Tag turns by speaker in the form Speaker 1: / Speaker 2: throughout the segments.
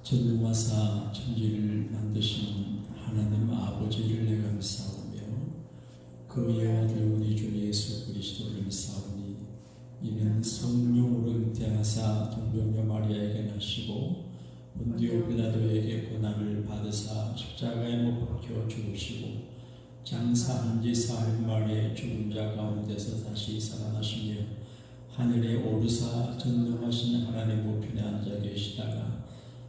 Speaker 1: 전능하사 천지를 만드신 하나님 아버지를 내가 믿사오며 그 여호와를 우리 주 예수 그리스도를 믿사오니 이는 성령으로 잉태하사 동정녀 마리아에게 나시고 본디오 빌라도에게 고난을 받으사 십자가에 못 박혀 죽으시고 장사한 지 사흘 만에 죽은 자 가운데서 다시 살아나시며 하늘에 오르사 전능하신 하나님 우편에 앉아 계시다가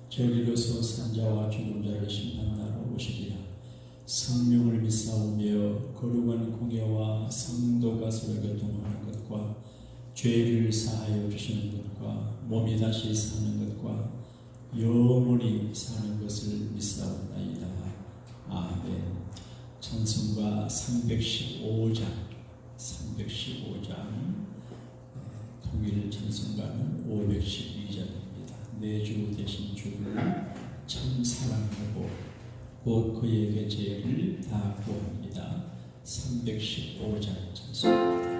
Speaker 1: 저리로서 산자와 죽은 자를 심판하러 오시리라. 성령을 믿사오며 거룩한 공예와 성도가 서로 교통하는 것과 죄를 사하여 주시는 것과 몸이 다시 사는 것과 영원히 사는 것을 믿사옵나이다. 아멘. 찬송가 315장 통일 찬송가는 512장입니다. 내 주 되신 주를 참 사랑하고 곧 그에게 죄를 다 구합니다. 315장 찬송입니다.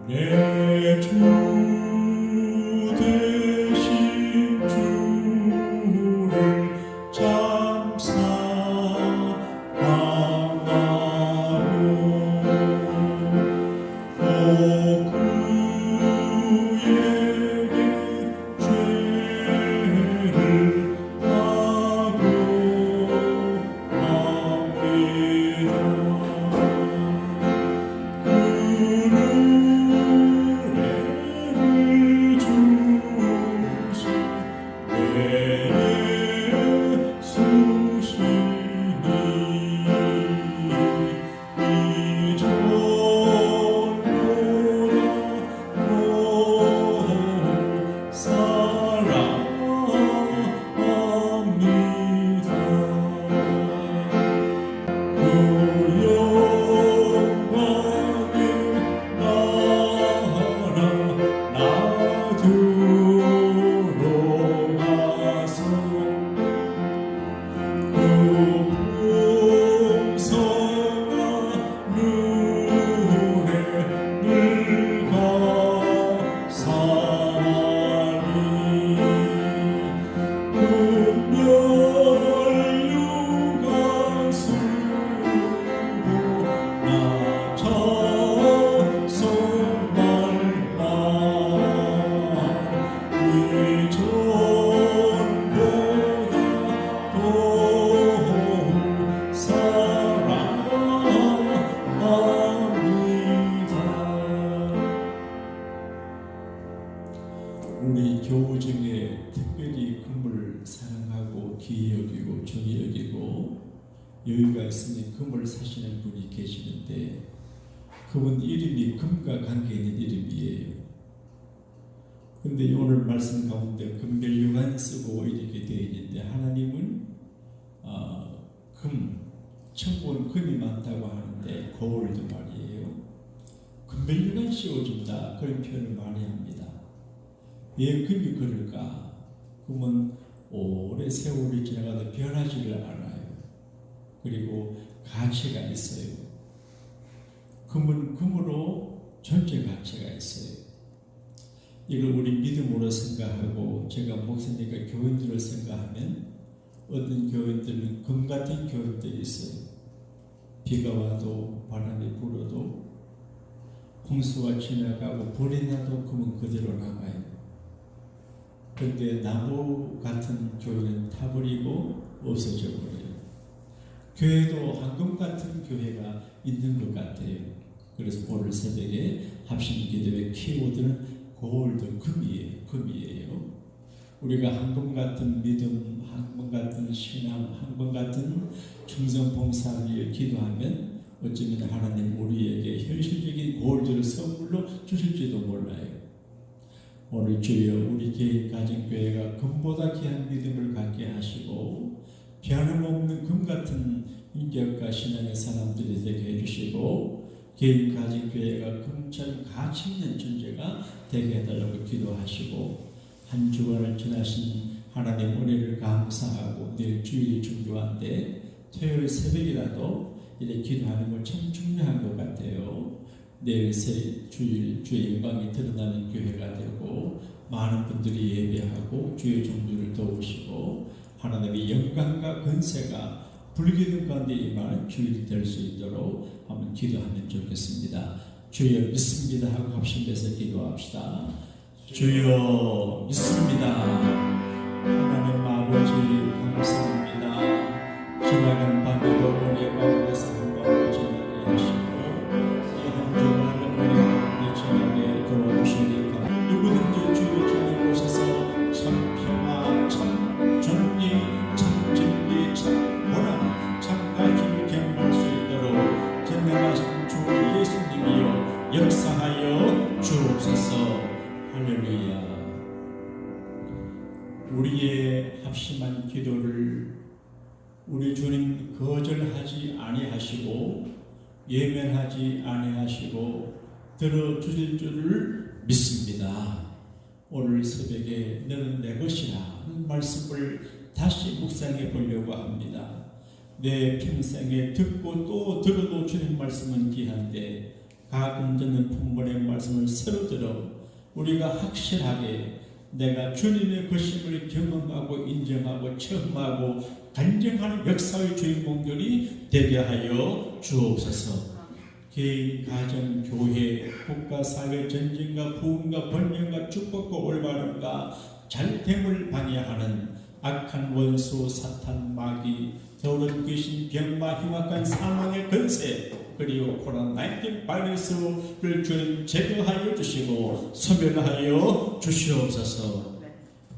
Speaker 1: 내 주 되신 주를 참 사랑하고 또 그에게 죄를 다고 우리 교우 중에 특별히 금을 사랑하고 귀히 여기고 중히 여기고 여유가 있으니 금을 사시는 분이 계시는데 그분 이름이 금과 관계 있는 이름이에요. 근데 오늘 말씀 가운데 금별류관 쓰고 이렇게 되어 있는데 하나님은 천국은 금이 많다고 하는데 거울도 말이에요. 금별류관 씌워준다 그런 표현을 많이 합니다. 왜 금이 그럴까? 금은 오래 세월이 지나가도 변하지를 않아요. 그리고 가치가 있어요. 금은 금으로 존재 가치가 있어요. 이걸 우리 믿음으로 생각하고 제가 목사님과 교인들을 생각하면 어떤 교인들은 금 같은 교인들이 있어요. 비가 와도 바람이 불어도 홍수가 지나가고 불이 나도 금은 그대로 남아요. 그런데 나무 같은 교회는 타버리고 없어져 버려요. 교회도 황금 같은 교회가 있는 것 같아요. 그래서 오늘 새벽에 합심 기도의 키워드는 골드 금이에요. 우리가 황금 같은 믿음, 황금 같은 신앙, 황금 같은 충성 봉사를 위해 기도하면 어쩌면 하나님 우리에게 현실적인 골드를 선물로 주실지도 몰라요. 오늘 주여 우리 개인 가정교회가 금보다 귀한 믿음을 갖게 하시고 변함없는 금같은 인격과 신앙의 사람들이 되게 해주시고 개인 가정교회가 금처럼 가치 있는 존재가 되게 해달라고 기도하시고 한 주간을 지나신 하나님의 은혜를 감사하고 내일 주일이 중요한데 토요일 새벽이라도 이렇게 기도하는 거 참 중요한 것 같아요. 내일 새 주일 주의 영광이 드러나는 교회가 되고 많은 분들이 예배하고 주의 종류를 도우시고 하나님의 영광과 권세가 불기둥 가운데 임하는 주일이 될 수 있도록 한번 기도하면 좋겠습니다. 주여 믿습니다 하고 합심해서 기도합시다. 주여 믿습니다. 하나님 아버지 감사합니다. 지나간 밤에도 은혜 가운데 삶과 지나게 하시고 이 한 주간 은혜 가운데 지나게 도와주시니까 누구든지 주의 전에 오셔서 참 평화, 참 정리, 참 진리, 참 보람, 참 가짐을 경험할 수 있도록 전능하신 주 예수님이여 역사하여 주옵소서. 할렐루야. 우리의 합심한 기도를 우리 주님 거절하지 아니하시고 예면하지 아니하시고 들어주실 줄을 믿습니다. 오늘 새벽에 너는 내 것이라 하는 말씀을 다시 묵상해 보려고 합니다. 내 평생에 듣고 또 들어도 주님 말씀은 귀한데 가끔 듣는 풍번의 말씀을 새로 들어 우리가 확실하게 내가 주님의 것임을 경험하고 인정하고 체험하고 간증하는 역사의 주인공들이 되게 하여 주옵소서. 개인, 가정, 교회, 국가, 사회, 전쟁과 부흥과 번영과 축복과 올바름과 잘됨을 방해하는 악한 원수, 사탄, 마귀, 더러운 귀신, 병마, 흉악한 사망의 권세 그리고 코로나19 바이러스를 주님 제거하여 주시고 소멸하여 주시옵소서.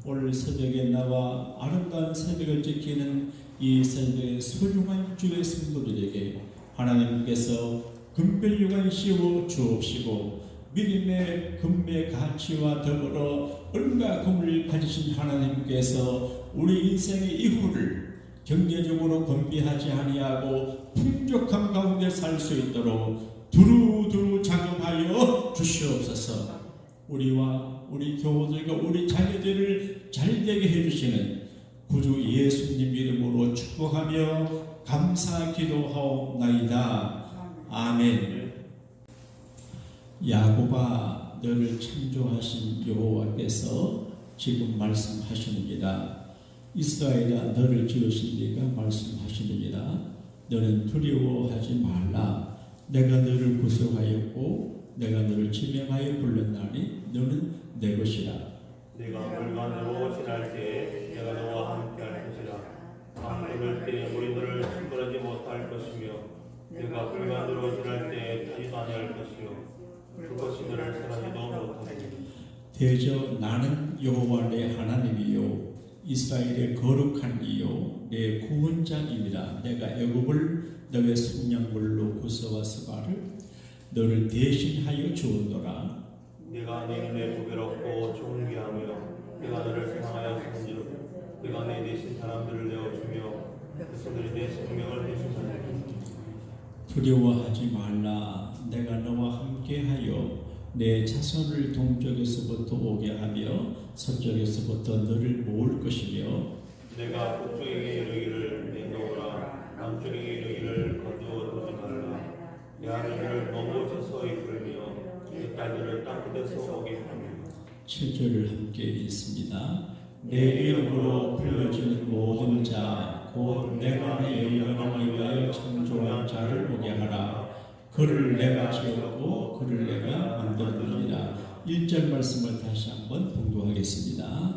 Speaker 1: 오늘 새벽에 나와 아름다운 새벽을 지키는 이 새벽의 소중한 주의 성도들에게 하나님께서 금별유관 씌워 주옵시고 믿음의 금의 가치와 더불어 은과 금을 가지신 하나님께서 우리 인생의 이후를 경제적으로 건비하지 아니하고 풍족함 가운데 살 수 있도록 두루두루 작용하여 주시옵소서. 우리와 우리 교우들과 우리 자녀들을 잘되게 해주시는 구주 예수님 이름으로 축복하며 감사 기도하옵나이다. 아멘. 야곱아 너를 창조하신 여호와께서 지금 말씀하시느니라. 이스라엘아 너를 지으신 네가 말씀하시느니라. 너는 두려워하지 말라. 내가 너를 구속하였고 내가 너를 지명하여 불렀나니 너는 내 것이라.
Speaker 2: 내가 물간으로 지날 때에 내가 너와 함께 할 것이라. 강을 이룰 때에 우리 너를 충분하지 못할 것이며 내가 물간으로 지날 때에 타지도 아니할 것이요 그것이 너를 사랑하지도 못하리니.
Speaker 1: 대저 나는 여호와 내 하나님이요 이스라엘의 거룩한 이요 내 구원자이니라. 내가 애굽을 너의 속량물로 구서와 스바를 너를 대신하여 주었노라.
Speaker 2: 내가 내 눈에 보배롭고 존귀하며 내가 너를 사랑하여 주는지로 내가 내 대신 사람들을 내어주며 그들이 내 생명을 대신하리니.
Speaker 1: 두려워하지 말라. 내가 너와 함께하여 내 자손을 동쪽에서부터 오게 하며 서쪽에서부터 너를 모을 것이며
Speaker 2: 내가 북쪽에게 이르기를 내놓으라. 남쪽에게 이르기를 거두어 두지 말라. 내 아들을 너무 서서히 부르며 내 딸들을 땅끝에서 오게 하며.
Speaker 1: 7절을 함께 읽습니다. 내 이름으로 불려지는 모든 자 곧 내가 내 영광을 위하여 창조한 자를 오게 하라. 그를 내가 지었고 그를 내가 만들었느니라. 1절 말씀을 다시 한번 봉독하겠습니다.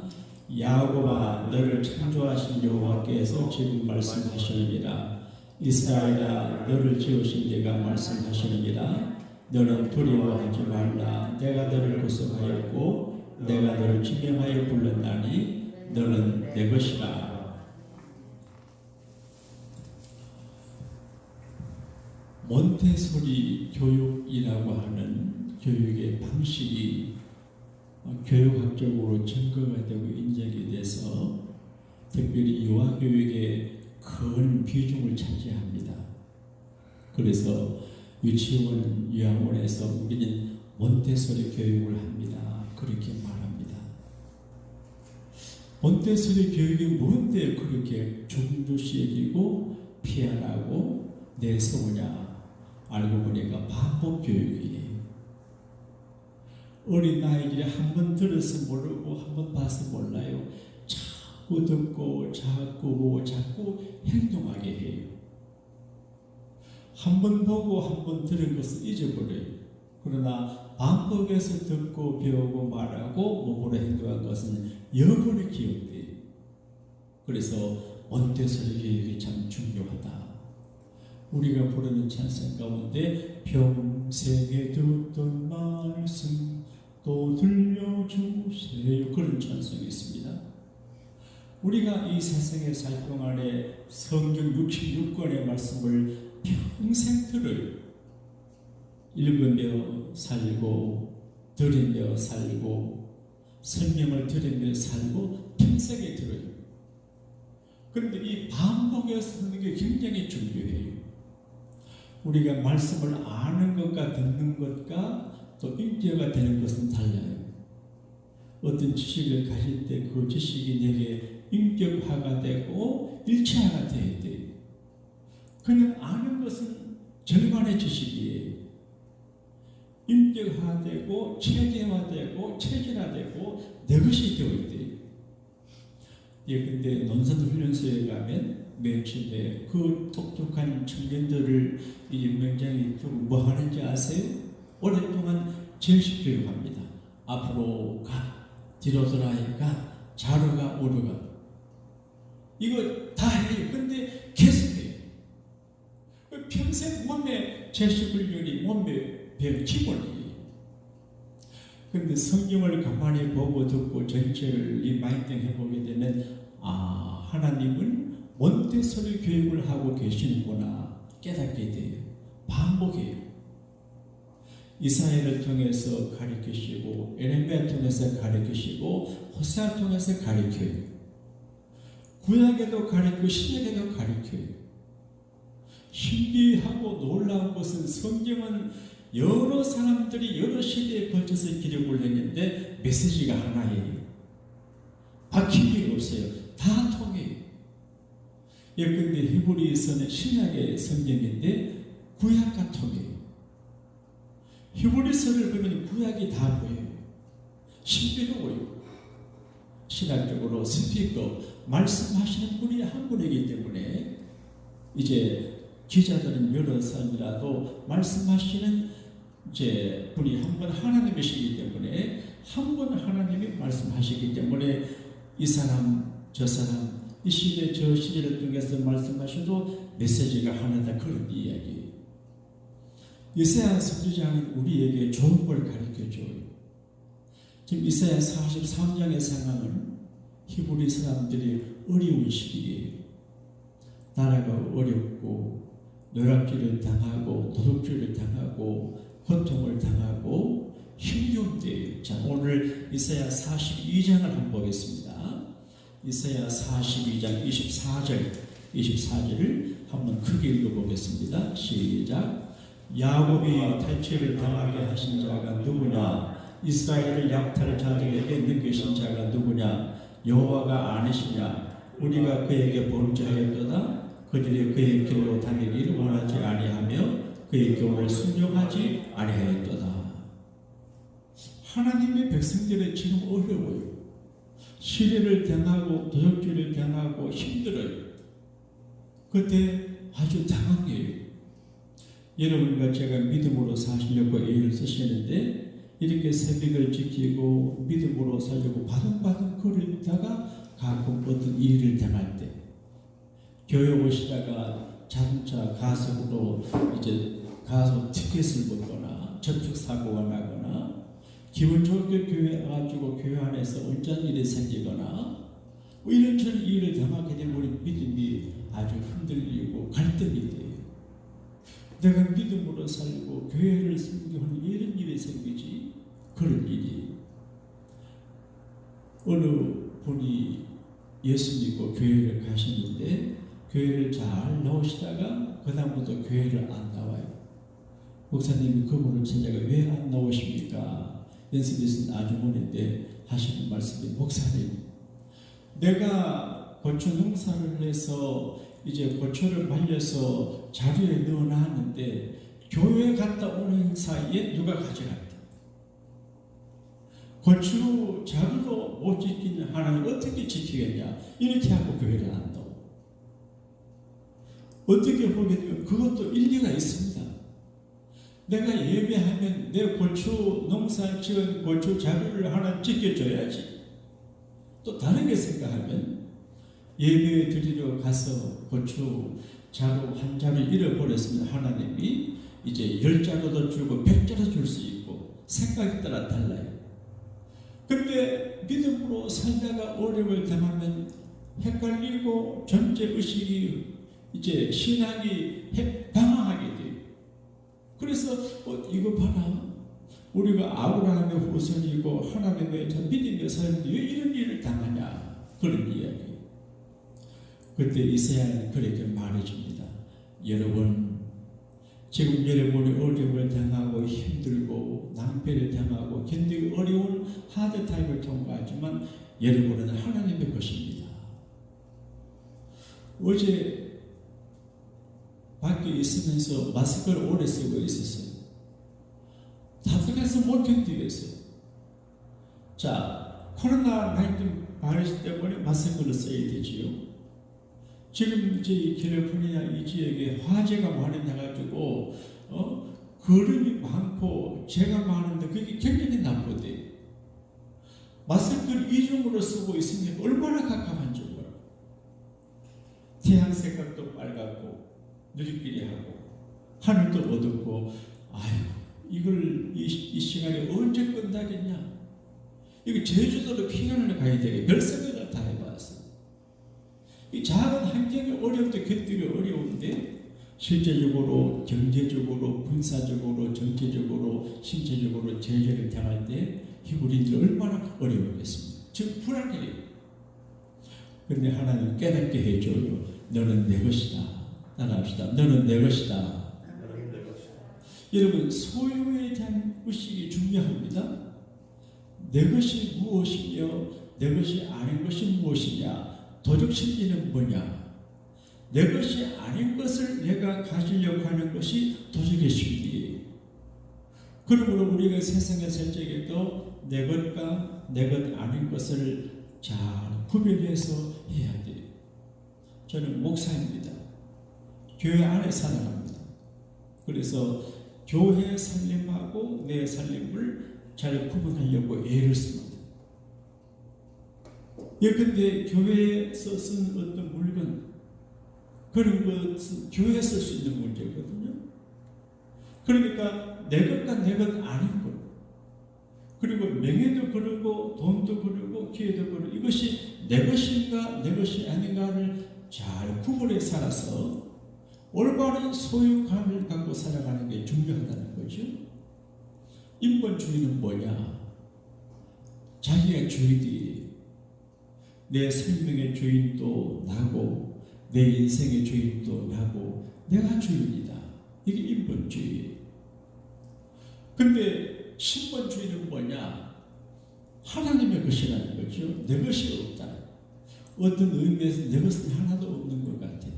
Speaker 1: 야곱아 너를 창조하신 여호와께서 지금 말씀하시느니라. 이스라엘아 너를 지으신 네가 말씀하시느니라. 너는 두려워하지 말라. 내가 너를 구속하였고 내가 너를 지명하여 불렀나니 너는 내 것이라. 몬테소리 교육이라고 하는 교육의 방식이 교육학적으로 증거가 되고 인정이 돼서 특별히 유아교육에 큰 비중을 차지합니다. 그래서 유치원, 요양원에서 우리는 몬테소리 교육을 합니다. 그렇게 말합니다. 몬테소리 교육이 뭔데 그렇게 중요시 여기고 피하라고 내세우냐? 알고 보니까 반복 교육이에요. 어린 아이들이 한 번 들어서 모르고 한 번 봐서 몰라요. 자꾸 듣고 자꾸 보고 자꾸 행동하게 해요. 한 번 보고 한 번 들은 것을 잊어버려요. 그러나 반복해서 듣고 배우고 말하고 몸으로 행동한 것은 영원히 기억돼요. 그래서 원대설의 교육이 참 중요하다. 우리가 부르는 찬송 가운데 평생에 듣던 말씀 또 들려주세요, 그런 찬송이 있습니다. 우리가 이 세상에 살 동안에 성경 66권의 말씀을 평생 들어요. 읽으며 살고 들으며 살고 설명을 들으며 살고 평생에 들어요. 그런데 이 반복해서 듣는 게 굉장히 중요해요. 우리가 말씀을 아는 것과 듣는 것과 또 인격화 되는 것은 달라요. 어떤 지식을 가질 때 그 지식이 내게 인격화가 되고 일체화가 되어야 돼요. 그냥 아는 것은 절반의 지식이에요. 인격화되고 체계화되고 체질화되고 내 것이 되어야 돼요. 예, 근데 논산훈련소에 가면 맨 처음에 그 똑똑한 청년들을 이 연맹장이 좀 뭐 하는지 아세요? 오랫동안 제식 교육합니다. 앞으로 가, 뒤로 돌아가, 좌로 가, 우로 가. 이거 다 해요. 근데 계속해요. 평생 몸에 제식 훈련이 몸에 배운 기본이에요. 근데 성경을 가만히 보고 듣고 전체를 이 마인딩 해보게 되면 하나님은 몬테소리 교육을 하고 계시는구나 깨닫게 돼요. 반복해요. 이사야를 통해서 가르치시고 에레미야 통해서 가르치시고 호세아 통해서 가르쳐요. 구약에도 가르치고 신약에도 가르쳐요. 신비하고 놀라운 것은 성경은 여러 사람들이 여러 시대에 걸쳐서 기록을 했는데 메시지가 하나예요. 바뀐 게 없어요. 다 통해요. 예컨대 히브리서는 신약의 성경인데 구약과 통해요. 히브리서를 보면 구약이 다 보여요. 신비로워요. 신학적으로 스피커 말씀하시는 분이 한 분이기 때문에 이제 기자들은 여러 사람이라도 말씀하시는 이제 분이 한 분 하나님이시기 때문에 한 분 하나님이 말씀하시기 때문에 이 사람 저 사람 이 시대 저 시대를 통해서 말씀하셔도 메시지가 하나다, 그런 이야기예요. 이사야 선지자는 우리에게 좋은 걸 가르쳐줘요. 지금 이사야 43장의 상황은 히브리 사람들이 어려운 시기예요. 나라가 어렵고 노략질을 당하고 도둑질을 당하고 고통을 당하고 힘겨운 때예요. 자, 오늘 이사야 42장을 한번 보겠습니다. 이사야 42장 24절을 한번 크게 읽어보겠습니다. 시작. 야곱이 탈취를 당하게 하신 자가 누구냐? 이스라엘을 약탈을 자들에게 넘기신 자가 누구냐? 여호와가 아니시냐? 우리가 그에게 범죄하였도다. 그들이 그의 길로 다니기를 원하지 아니하며 그의 교훈을 순종하지 아니하였도다. 하나님의 백성들은 지금 어려워요. 시련을 당하고 도적질을 당하고 힘들어요. 그때 아주 당황해요. 여러분과 제가 믿음으로 사시려고 애를 쓰시는데 이렇게 새벽을 지키고 믿음으로 살려고 바둥바둥 걸으다가 가끔 어떤 일을 당할 때 교회 오시다가 자동차 가속으로 이제 가속 티켓을 먹거나 접촉사고가 나거나 기분 좋게 교회 와가지고 교회 안에서 운전 일이 생기거나 뭐 이런저런 일을 당하게 되면 우리 믿음이 아주 흔들리고 갈등이 돼요. 내가 믿음으로 살고 교회를 섬기는 이런 일이 생기지, 그런 일이. 어느 분이 예수 믿고 교회를 가시는데 교회를 잘 나오시다가 그 다음부터 교회를 안 나와요. 목사님이 그분을 찾아가 왜 안 나오십니까? 연습에 있는 아주머니인데 하시는 말씀이, 목사님, 내가 고추 농사를 해서 이제 고초를 말려서 자루에 넣어놨는데 교회 갔다 오는 사이에 누가 가져갔다. 고추 자루도 못 지키는 하나님 어떻게 지키겠냐? 이렇게 하고 교회를 안 넣어. 어떻게 보게 되면 그것도 일리가 있습니다. 내가 예배하면 내 고추 농사 지은 고추 자루를 하나 지켜줘야지. 또 다르게 생각하면 예배 드리러 가서 고추 자루 한 자루 잃어버렸으면 하나님이 이제 10자루도 주고 100자루 줄 수 있고 생각에 따라 달라요. 근데 믿음으로 살다가 어려움을 당하면 헷갈리고 존재의식이 이제 신앙이 방황하게 돼요. 그래서 이거 봐라. 우리가 아브라함의 후손이고 하나님의 믿음의 사람인데 왜 이런 일을 당하냐. 그런 이야기. 그때 이사야는 그렇게 말해줍니다. 여러분 지금 여러분이 어려움을 당하고 힘들고 낭패를 당하고 견디기 어려운 하드타임을 통과하지만 여러분은 하나님의 것입니다. 어제 밖에 있으면서 마스크를 오래 쓰고 있었어요. 답답해서 못 견디겠어요. 자, 코로나19 바이러스 때문에 마스크를 써야 되지요. 지금 이제 캘리포니아 이 지역에 화재가 많이 나가지고 거름이 많고 재가 많은데 그게 굉장히 나쁘대요. 마스크를 이중으로 쓰고 있으니 얼마나 깝깝한지 몰라. 태양 색깔도 빨갛고 누리끼리 하고 하늘도 어둡고 이걸 이 시간에 언제 끝나겠냐. 이거 제주도로 피난을 가야 되게 별생각을 다 해봤어. 이 작은 환경이 어려울 때 견디기 어려운데 실제적으로 경제적으로 군사적으로 정치적으로 신체적으로 제재를 당할 때 히브리인들이 얼마나 어려웠겠습니까? 지금 불안해요. 그런데 하나님 깨닫게 해줘요. 너는 내 것이다. 따라합시다. 너는 내 것이다. 여러분 소유에 대한 의식이 중요합니다. 내 것이 무엇이며 내 것이 아닌 것이 무엇이냐. 도적 심리는 뭐냐? 내 것이 아닌 것을 내가 가지려고 하는 것이 도적의 심리예요. 그러므로 우리가 세상에 살 적에도 내 것과 내 것 아닌 것을 잘 구별해서 해야 돼요. 저는 목사입니다. 교회 안에 살아갑니다. 그래서 교회 살림하고 내 살림을 잘 구분하려고 애를 씁니다. 예컨대 교회에서 쓴 어떤 물건 그런 것은 교회에서 쓸 수 있는 문제거든요. 그러니까 내 것과 내 것 아닌 것 그리고 명예도 그러고 돈도 그러고 기회도 그러고 이것이 내 것인가 내 것이 아닌가를 잘 구분해 살아서 올바른 소유감을 갖고 살아가는 게 중요하다는 거죠. 인본주의는 뭐냐? 자기가 주인이 내 생명의 주인도 나고 내 인생의 주인도 나고 내가 주인이다. 이게 인본주의. 근데 신본주의는 뭐냐? 하나님의 것이라는 거죠. 내 것이 없다. 어떤 의미에서 내 것은 하나도 없는 것 같아.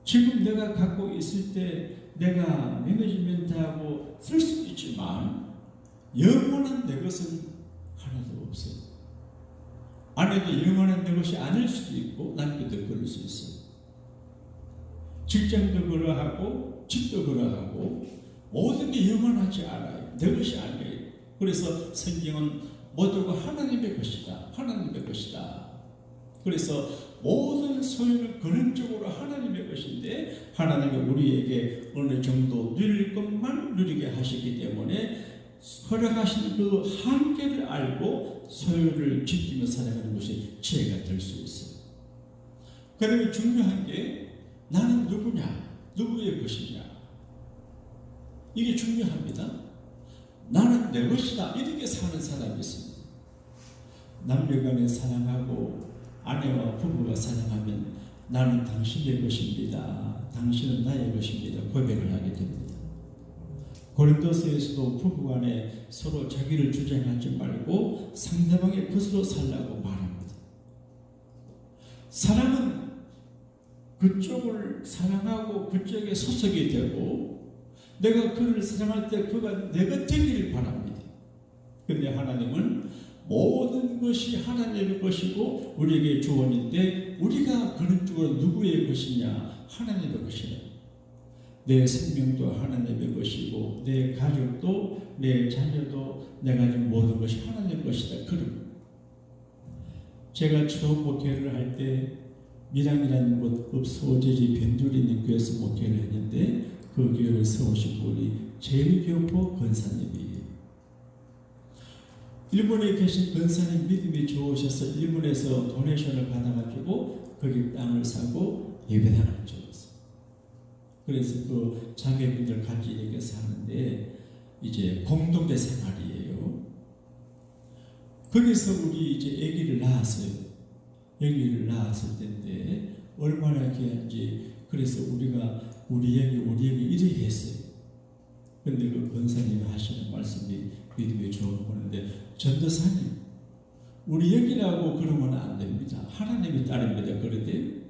Speaker 1: 지금 내가 갖고 있을 때 내가 매니지먼트하고 쓸 수도 있지만 영원한 내 것은 하나도 없어요. 안에도 영원한 내 것이 아닐 수도 있고 남편도 그럴 수 있어요. 직장도 그러하고 집도 그러하고 모든 게 영원하지 않아요. 내 것이 아니에요. 그래서 성경은 모두가 하나님의 것이다. 하나님의 것이다. 그래서 모든 소유는 근원적으로 하나님의 것인데 하나님이 우리에게 어느 정도 누릴 것만 누리게 하시기 때문에 허락하신 그 한계를 알고 소유를 지키며 살아가는 것이 지혜가 될 수 있어요. 그러면 중요한 게 나는 누구냐? 누구의 것이냐? 이게 중요합니다. 나는 내 것이다. 이렇게 사는 사람이 있습니다. 남녀간에 사랑하고 아내와 부부가 사랑하면 나는 당신의 것입니다. 당신은 나의 것입니다. 고백을 하게 됩니다. 고린도서에서도 부부간에 서로 자기를 주장하지 말고 상대방의 것으로 살라고 말합니다. 사랑은 그쪽을 사랑하고 그쪽에 소속이 되고 내가 그를 사랑할 때 그가 내가 되기를 바랍니다. 그런데 하나님은 모든 것이 하나님의 것이고 우리에게 주원인데 우리가 그런 쪽으로 누구의 것이냐? 하나님의 것이다. 내 생명도 하나님의 것이고 내 가족도 내 자녀도 내가 가진 모든 것이 하나님의 것이다. 그럼 제가 처음 목회를 할 때 밀양이라는 곳 읍소제지 변두리 있는 교회에서 목회를 했는데 그 교회를 세우신 분이 제일교포 권사님이에요. 일본에 계신 권사님 믿음이 좋으셔서 일본에서 도네이션을 받아가지고 거기 땅을 사고 예배당을 지었어요. 그래서 그 자매분들 같이 이렇게 사는데 이제 공동대 생활이에요. 거기서 우리 이제 아기를 낳았어요. 아기를 낳았을 때인데 얼마나 귀한지. 그래서 우리가 우리 애기 이렇게 했어요. 근데 그 권사님이 하시는 말씀이 믿음이 좋은 거는데 전도사님 우리 애기라고 그러면 안 됩니다. 하나님이 따릅니다. 그런데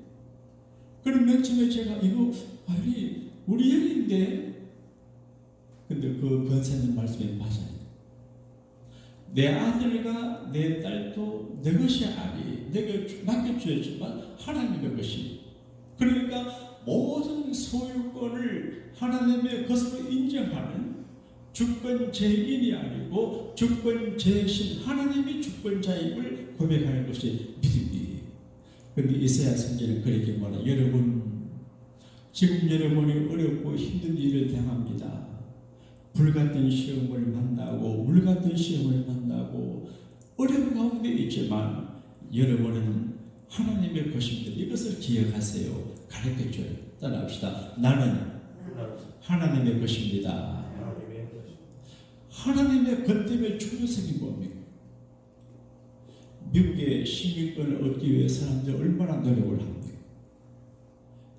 Speaker 1: 그럼 맨 처음에 제가 이거 아니 우리 애기인데 근데 그 권사님 말씀이 맞아요. 내 아들과 내 딸도 내 것이 아니 내게 맡겨주었지만 하나님의 것이 그러니까 모든 소유권을 하나님의 것으로 인정하는 주권 제인이 아니고 주권 제신 하나님이 주권자임을 고백하는 것이 믿음이에요. 그런데 이사야 선지자는 그렇게 말해요. 여러분 지금 여러분이 어렵고 힘든 일을 당합니다. 불같은 시험을 만나고 물같은 시험을 만나고 어려운 가운데 있지만 여러분은 하나님의 것입니다. 이것을 기억하세요. 가르쳐줘요. 따라합시다. 나는 하나님의 것입니다. 하나님의 것 때문에 중요성이 뭡니까? 미국의 시민권을 얻기 위해 사람들이 얼마나 노력을 합니까?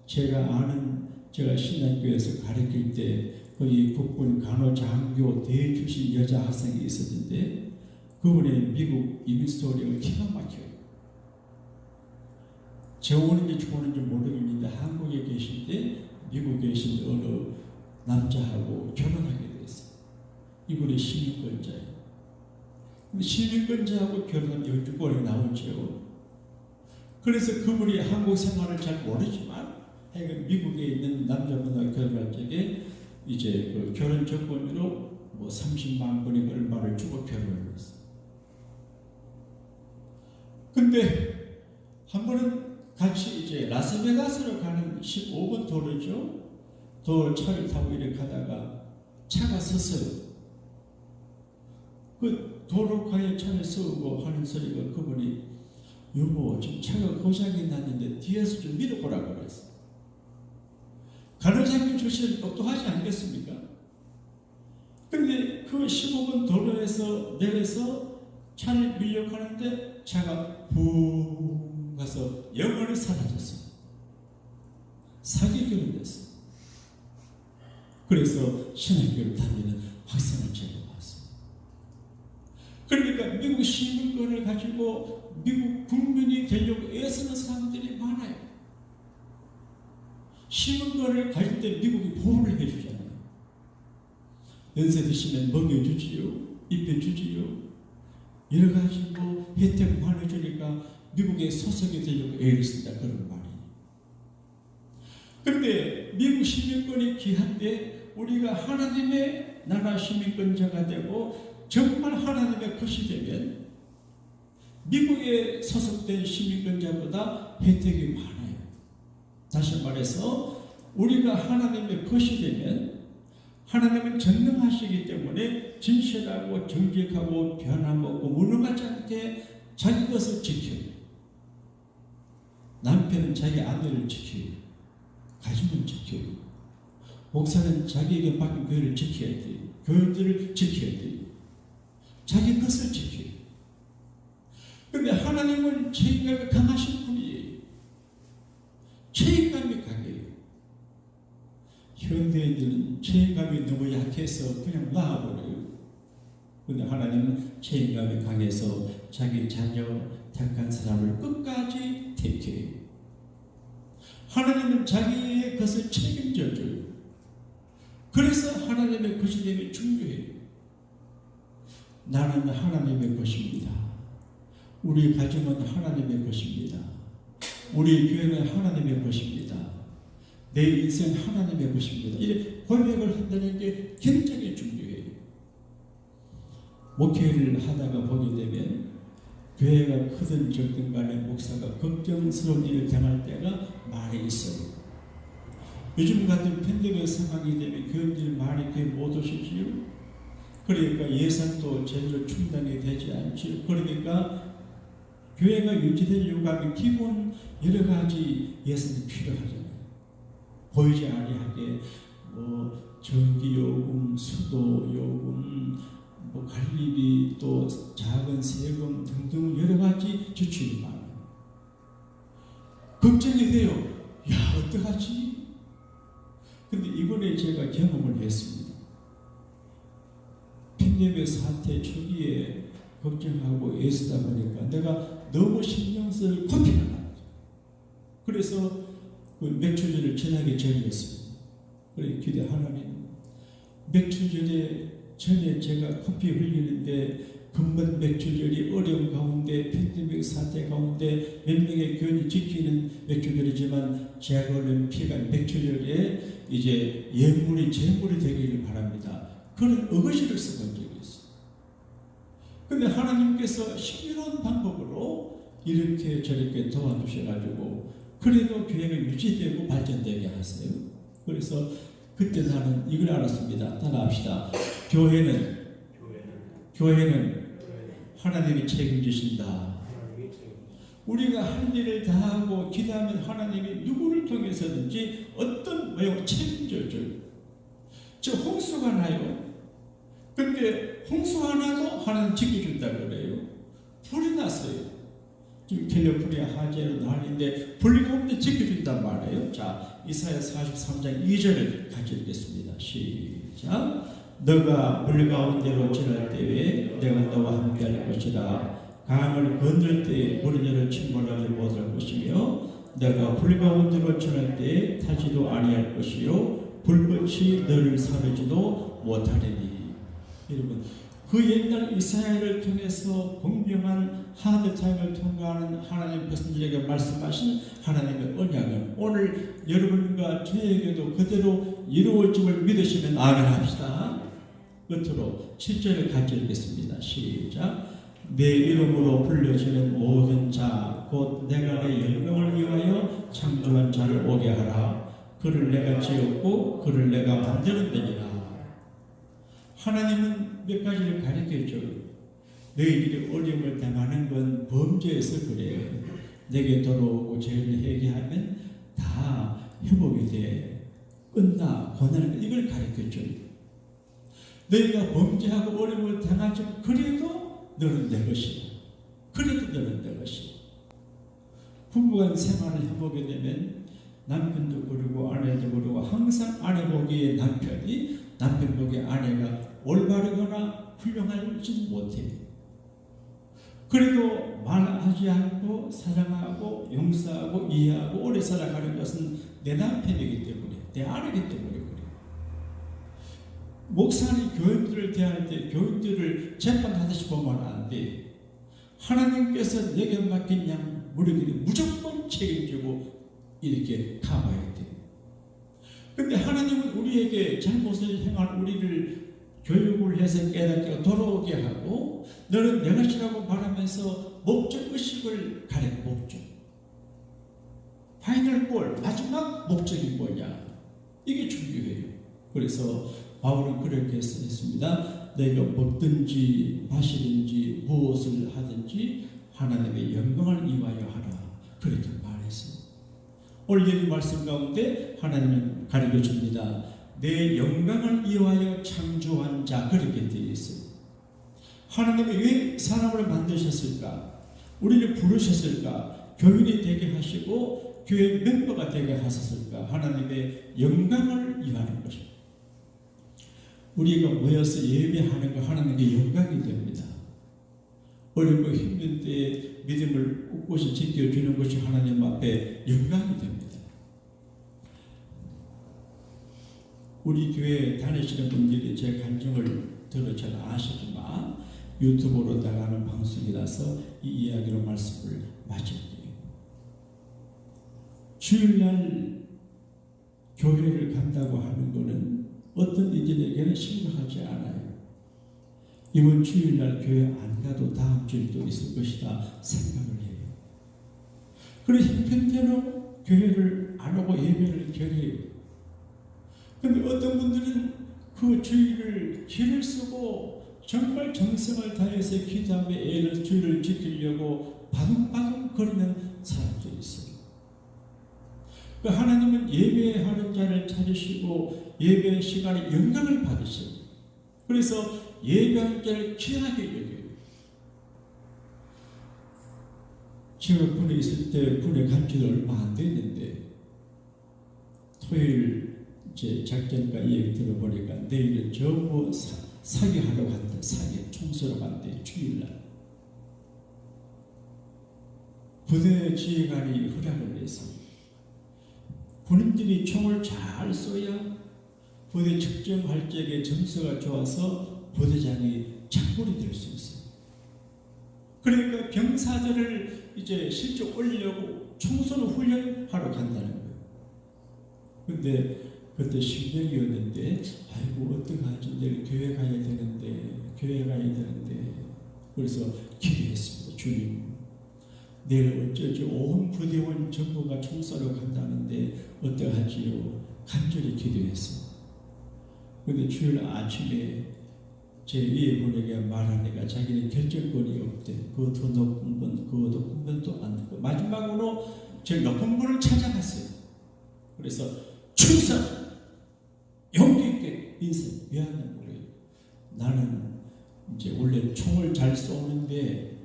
Speaker 1: 제가 신학교에서 가르칠 때 거기 국군 간호장교 대주신 여자 학생이 있었는데 그분의 미국 이민 스토리가 기가 막혀요. 재혼인지 죽었는지 모르겠는데 한국에 계실 때 미국에 계신 어느 남자하고 결혼하게 됐어요. 이분이 시민권자예요. 시민권자하고 결혼한 12번이 나오죠. 그래서 그분이 한국 생활을 잘 모르지만 미국에 있는 남자분과 결혼할 적에 이제 그 결혼 조건으로 뭐 30만 원이 얼마를 주고 결혼을 했어요. 근데 한 번은 같이 이제 라스베가스로 가는 15분 도로죠. 도 차를 타고 이렇게 가다가 차가 섰어요. 그 도로가에 차를 세우고 하는 소리가 그분이 여보 지금 차가 고장이 났는데 뒤에서 좀 밀어보라고 그랬어요. 간호사님 조시는 똑똑하지 않겠습니까? 근데 그 15분 도로에서 내려서 차를 밀려고 하는데 차가 붕 가서 영원히 사라졌어요. 사기결을 했어요. 그래서 신학교를 다니는 학생을 제가 봤어요. 그러니까 미국 시민권을 가지고 미국 국민이 되려고 애쓰는 사람들이 많아요. 시민권을 가질 때 미국이 보호를 해주잖아요. 연세 드시면 먹여주지요, 입혀주지요, 여러 가지 뭐 혜택 보완해주니까 미국에 소속이 되려고 애를 쓴다 그런 말이에요. 그런데 미국 시민권이 귀한데 우리가 하나님의 나라 시민권자가 되고 정말 하나님의 것이 되면 미국에 소속된 시민권자보다 혜택이 많아요. 다시 말해서 우리가 하나님의 것이 되면 하나님은 전능하시기 때문에 진실하고 정직하고 변함없고 무능하지 않게 자기 것을 지켜요. 남편은 자기 아내를 지켜요. 가정을 지켜요. 목사는 자기에게 맡긴 교회를 지켜야 돼요. 교회들을 지켜야 돼요. 자기 것을 지켜요. 그런데 하나님은 책임감이 강하신 분이에요. 책임감이 강해요. 현대인들은 책임감이 너무 약해서 그냥 놔버려요. 그런데 하나님은 책임감이 강해서 자기 자녀 택한 사람을 끝까지 택해요. 하나님은 자기의 것을 책임져줘요. 그래서 하나님의 것이 되면 중요해요. 나는 하나님의 것입니다. 우리 가정은 하나님의 것입니다. 우리 교회는 하나님의 것입니다. 내 인생 하나님의 것입니다. 이렇게 고백을 한다는 게 굉장히 중요해요. 목회를 하다가 보게 되면 교회가 크든 적든 간에 목사가 걱정스러운 일을 당할 때가 많이 있어요. 요즘 같은 팬데믹 상황이 되면 교인들이 많이 교회 못 오시지요. 그러니까 예산도 제대로 충당이 되지 않지요. 그러니까 교회가 유지되려고 하면 기본 여러 가지 예산이 필요하잖아요. 보이지 아니하게 전기요금, 수도요금, 관리비, 또 작은 세금 등등 여러 가지 지출이 많아요. 걱정이 돼요. 야, 어떡하지? 근데 이번에 제가 경험을 했습니다. 팬데믹 사태 초기에 걱정하고 애쓰다 보니까 내가 너무 신경 쓸 커피가 나왔죠. 그래서 그 맥주 전을 전하기 전이었습니다. 그래 기대 하나님, 맥주 전에 제가 커피 흘리는데 금번 맥주절이 어려운 가운데 팬데믹 사태 가운데 몇 명의 교인이 지키는 맥주절이지만 제가 흘린 피가 맥주절에 이제 예물이 제물이 되기를 바랍니다. 그런 어거지를 써본 적이 있어요. 근데 하나님께서 신비로운 방법으로 이렇게 저렇게 도와주셔가지고 그래도 교회가 유지되고 발전되게 하세요. 그래서 그때 나는 이걸 알았습니다. 따라합시다. 교회는 하나님이 책임지신다. 우리가 할 일을 다하고 기도하면 하나님이 누구를 통해서든지 어떤 모양으로 책임져줘요. 저 홍수가 나요. 근데 홍수가 나도 하나님 지켜준다고 그래요. 불이 났어요. 지금 캘리포니아 화재로 난리인데 불 가운데 지켜준단 말이에요. 자, 이사야 43장 2절을 같이 읽겠습니다. 시작. 너가 물 가운데로 지날 때에 내가 너와 함께 할 것이라. 강을 건널 때에 물이 너를 침몰하지 못할 것이며 내가 불 가운데로 지날 때에 타지도 아니할 것이요 불꽃이 너를 사르지도 못하리니. 여러분, 그 옛날 이스라엘을 통해서 공평한 하드타임을 통과하는 하나님 백성들에게 말씀하신 하나님의 언약은 오늘 여러분과 저에게도 그대로 이루어짐을 믿으시면 아멘 합시다. 끝으로 7절을 같이 읽겠습니다. 시작. 내 이름으로 불려지는 모든 자 곧 내가 내 영광을 위하여 창조한 자를 오게 하라. 그를 내가 지었고 그를 내가 만들었느니라. 하나님은 몇 가지를 가르쳐줘요. 너희들이 어려움을 당하는 건 범죄에서 그래요. 내게 돌아오고 죄를 회개하면 다 회복이 돼. 끝나. 고난은 이걸 가르쳐줘요. 너희가 범죄하고 어려움을 당하지 그래도 너는 내 것이야. 그래도 너는 내 것이야. 부부간 생활을 해보게 되면 남편도 그러고 아내도 그러고 항상 아내 보기에 남편이 남편 보기에 아내가 올바르거나 훌륭하지 못해요. 그래도 말하지 않고 사랑하고 용서하고 이해하고 오래 살아가는 것은 내 남편이기 때문에 내 아내이기 때문에 그래요. 목사님 교인들을 대할 때 교인들을 재판하듯이 보면 안 돼. 하나님께서 내게 맡긴 양 우리에게 무조건 책임지고 이렇게 가봐야 돼. 근데 하나님은 우리에게 잘못을 행한 우리를 교육을 해서 깨닫게 돌아오게 하고 너는 내 것이라고 말하면서 목적의식을 가르쳐. 목적. 파이널 골, 마지막 목적이 뭐냐. 이게 중요해요. 그래서 바울은 그렇게 했습니다. 내가 먹든지 마시든지 무엇을 하든지 하나님의 영광을 위하여 하라. 그렇게 말했습니다. 오늘 이 말씀 가운데 하나님은 가르쳐 줍니다. 내 영광을 위하여 창조한 자. 그렇게 되어 있어요. 하나님이 왜 사람을 만드셨을까? 우리를 부르셨을까? 교인이 되게 하시고 교회 멤버가 되게 하셨을까? 하나님의 영광을 위하는 것입니다. 우리가 모여서 예배하는 거 하나님께 영광이 됩니다. 어렵고 힘든 때에 믿음을 꿋꿋이 지켜주는 것이 하나님 앞에 영광이 됩니다. 우리 교회 다니시는 분들이 제 간증을 들어 잘 아시지만 유튜브로 나가는 방송이라서 이 이야기로 말씀을 마칠게요. 주일날 교회를 간다고 하는 것은 어떤 이들에게는 심각하지 않아요. 이번 주일날 교회 안 가도 다음 주일도 있을 것이다 생각을 해요. 그래서 형편대로 교회를 안 오고 예배를 드려요. 그런데 어떤 분들은 그 주일을 길을 쓰고 정말 정성을 다해서 기도하며 애를 주일을 지키려고 바둥바둥 거리는 사람들이 있어요. 그 하나님은 예배하는 자를 찾으시고 예배 시간에 영광을 받으셔요. 그래서 예배하는 자를 귀하게 여겨요. 제가 군에 있을 때 군에 간 지도 얼마 안 됐는데 토요일 제 작전가 얘기 들어보니까 내일은 전부 사기하러 간대. 사기 총수로 간대. 주일날 부대 지휘관이 허락을 해서 군인들이 총을 잘 쏘야 부대 측정할 적에 점수가 좋아서 부대장이 장군이 될 수 있어요. 그러니까 병사들을 이제 실적 올리려고 총선을 훈련하러 간다는 거예요. 근데 그때 신명이었는데 아이고 어떡하지 내일 교회 가야 되는데 그래서 기도했습니다. 주님 내일 어쩌지 온 부대원 전부가 총선으로 간다는데 어떡하지요? 간절히 기도했어요. 근데 주일 아침에 제 위에분에게 말하니까 자기는 결정권이 없대. 그 더 높은 분, 그 높은 분도 안 되고 마지막으로 제일 높은 분을 찾아갔어요. 그래서 충성, 용기 있게 인생 미안한 거예요. 나는 이제 원래 총을 잘 쏘는데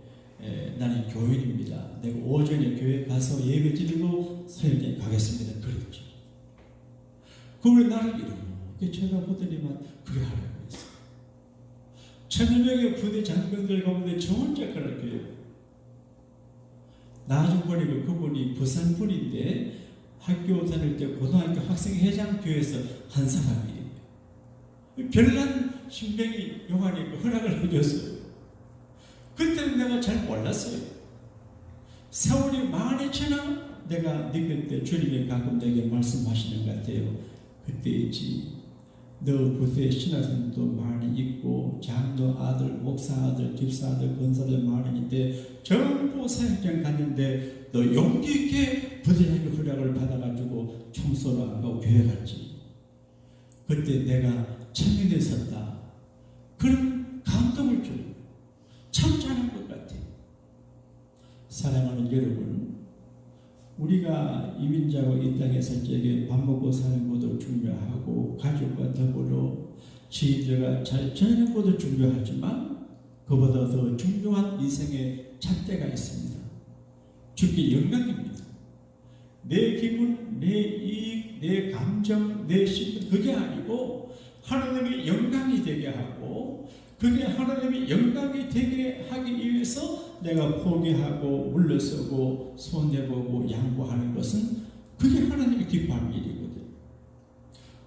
Speaker 1: 나는 교인입니다. 내가 오전에 교회 가서 예배 드리고 사역에 가겠습니다. 그랬죠. 그걸 나를 이렇게 쳐다보더니만 그래 하라고 했어요. 1000명의 부대 장병들 가운데 저 혼자 가르쳐요. 나중 보니까 그분이 부산 분인데 학교 다닐 때 고등학교 학생회장교회에서 한 사람이에요. 별난 신병이 요한이 허락을 해줬어요. 그때는 내가 잘 몰랐어요. 세월이 많이 지나 내가 느낄 때 주님이 가끔 내게 말씀하시는 것 같아요. 그때이지 너 부대 신학생도 많이 있고 장로 아들, 목사 아들, 집사 아들, 권사들 많이 있는데 전부 사역장 갔는데 너 용기 있게 부대장의 허락을 받아가지고 총소로 안 가고 교회 갔지. 그때 내가 참여에 섰다. 그런 감동을 줘요. 참 잘한 것 같아요. 사랑하는 여러분, 우리가 이민자고 이 땅에 살 적에 밥 먹고 사는 것도 중요하고 가족과 더불어 지인들과 잘 지내는 것도 중요하지만 그보다 더 중요한 인생의 잣대가 있습니다. 주께 영광입니다. 내 기분, 내 이익, 내 감정, 내 신분 그게 아니고 하나님의 영광이 되게 하고 그게 하나님의 영광이 되게 하기 위해서 내가 포기하고 물러서고 손해보고 양보하는 것은 그게 하나님의 기뻐하는 일이거든요.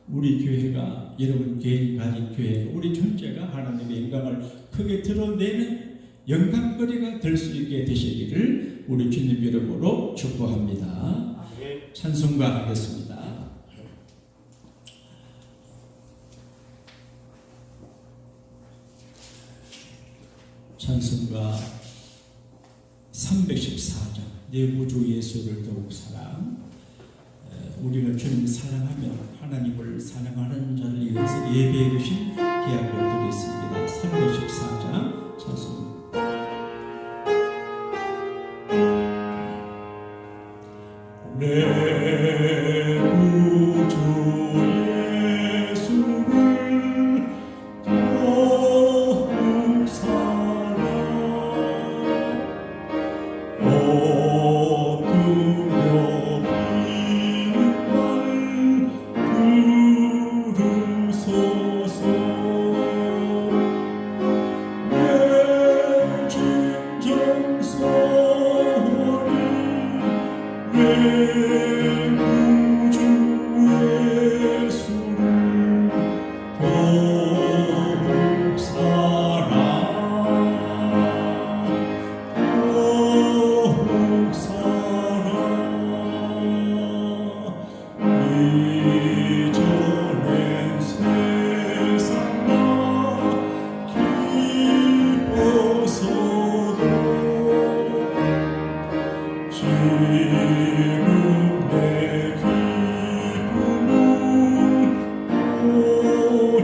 Speaker 1: 우리 교회가 여러분 개인이 가진 교회가 우리 존재가 하나님의 영광을 크게 드러내는 영광거리가 될 수 있게 되시기를 우리 주님 이름으로 축복합니다. 찬송가 하겠습니다. 찬송가 314장 내 구주 예수를 더욱 사랑. 우리가 주님을 사랑하며 하나님을 사랑하는 자를 위해서 예배해 주신 계약을 드리겠습니다. 314장 찬송가. 내 구주 예수를 더욱 사랑. 엎드려 비는 날 부르소서.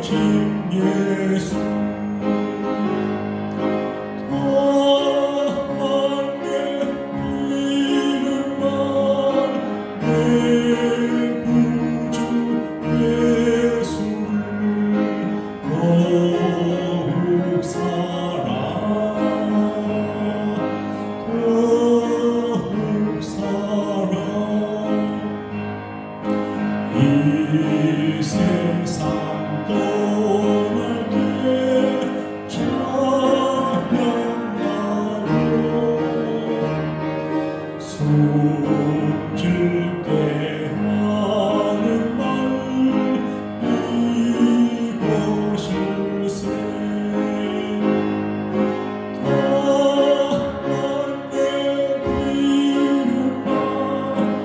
Speaker 1: 예수 이 세상 떠날게 찬양하고 숨질게 하는 말 이것일세 가난에 비유만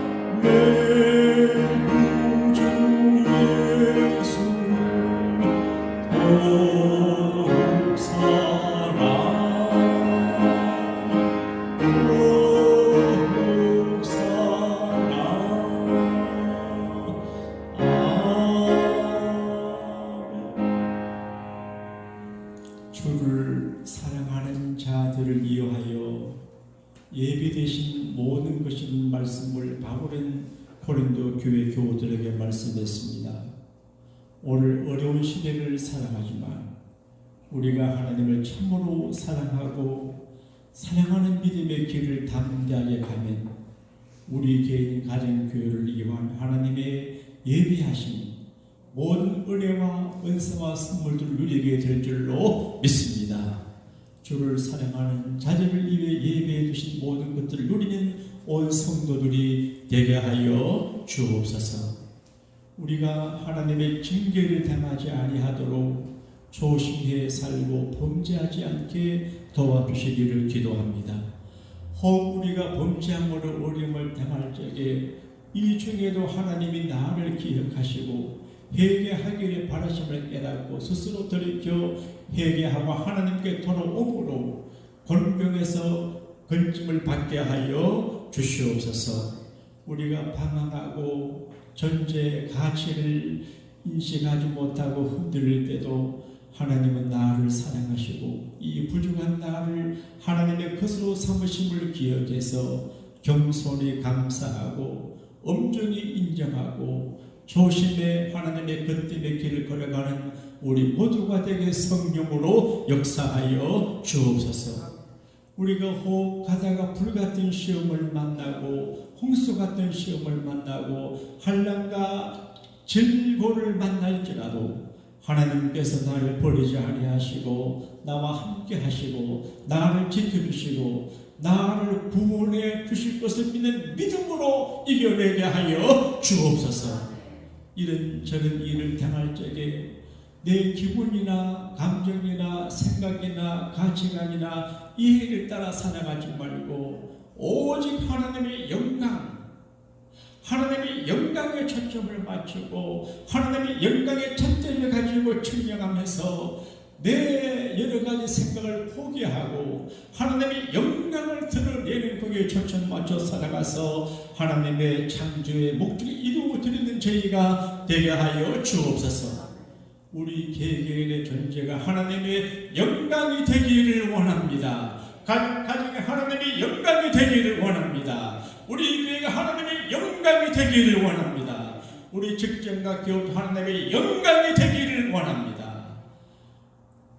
Speaker 1: 내 주를 사랑하는 자들을 위하여 예비되신 모든 것인 말씀을 바울은 고린도 교회 교우들에게 말씀했습니다. 오늘 어려운 시대를 살아가지만 우리가 하나님을 참으로 사랑하고 사랑하는 믿음의 길을 담대하게 가면 우리 개인 가정교회를 위한 하나님의 예비하신 모든 은혜와 은사와 선물들을 누리게 될 줄로 믿습니다. 주를 사랑하는 자들을 위해 예배해 주신 모든 것들을 누리는 온 성도들이 되게 하여 주옵소서. 우리가 하나님의 징계를 당하지 아니하도록 조심해 살고 범죄하지 않게 도와주시기를 기도합니다. 혹 우리가 범죄함으로 어려움을 당할 적에 이 중에도 하나님이 나를 기억하시고 회개하기를 바라심을 깨닫고 스스로 돌이켜 회개하고 하나님께 돌아옴으로 곤경에서 건짐을 받게 하여 주시옵소서. 우리가 방황하고 존재의 가치를 인식하지 못하고 흔들릴 때도 하나님은 나를 사랑하시고 이 부족한 나를 하나님의 것으로 삼으심을 기억해서 겸손히 감사하고 엄중히 인정하고 조심해 하나님의 겉됨의 길을 걸어가는 우리 모두가 되게 성령으로 역사하여 주옵소서. 우리가 혹 가다가 불같은 시험을 만나고 홍수 같은 시험을 만나고 환난과 질고를 만날지라도 하나님께서 나를 버리지 아니하시고 나와 함께 하시고 나를 지켜주시고 나를 구원해 주실 것을 믿는 믿음으로 이겨내게 하여 주옵소서. 이런저런 일을 당할 적에 내 기분이나 감정이나 생각이나 가치관이나 이해를 따라 살아가지 말고 오직 하나님의 영광, 하나님의 영광에 초점을 맞추고 하나님의 영광의 잣대를 가지고 측량하면서 내 여러 가지 생각을 포기하고 하나님의 영광을 드러내는 거기에 초점 맞춰 살아가서 하나님의 창조의 목적을 이루어드리는 저희가 되게 하여 주옵소서. 우리 개개인의 존재가 하나님의 영광이 되기를 원합니다. 가정에 하나님의 영광이 되기를 원합니다. 우리 교회가 하나님의 영광이 되기를 원합니다. 우리 직장과 기업도 하나님의 영광이 되기를 원합니다.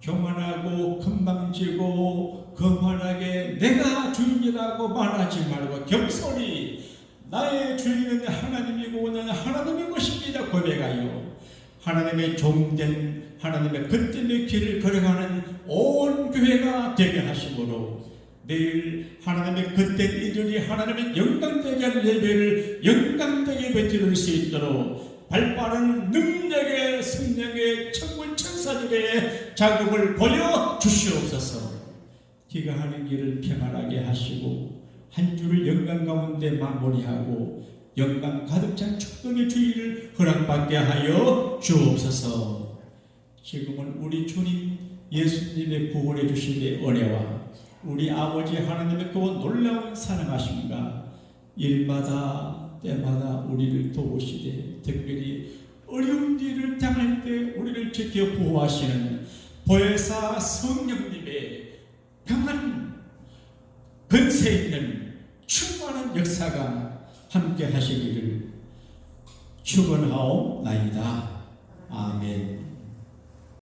Speaker 1: 교만하고 건방지고 거만하게 내가 주인이라고 말하지 말고 겸손히 나의 주인은 하나님이고 나는 하나님의 것입니다 고백하여 하나님의 종된 하나님의 겉됨의 길을 걸어가는 온 교회가 되게 하심으로 내일 하나님의 겉된 이들이 하나님의 영광되게 하는 예배를 영광되게 베풀 수 있도록 발빠른 능력의 성령의 천군 천사들의 작업을 보여 주시옵소서. 기가 하는 길을 평안하게 하시고 한 주를 영광 가운데 마무리하고 영광 가득 찬 축복의 주의를 허락받게 하여 주옵소서. 지금은 우리 주님 예수님의 구원해 주심의 은혜와 우리 아버지 하나님의 그 놀라운 사랑하심과 일마다 때마다 우리를 도우시되 특별히 어려운 일을 당할 때 우리를 지켜 보호하시는 보혜사 성령님의 강한 근세 있는 충만한 역사가 함께 하시기를 축원하옵나이다. 아멘.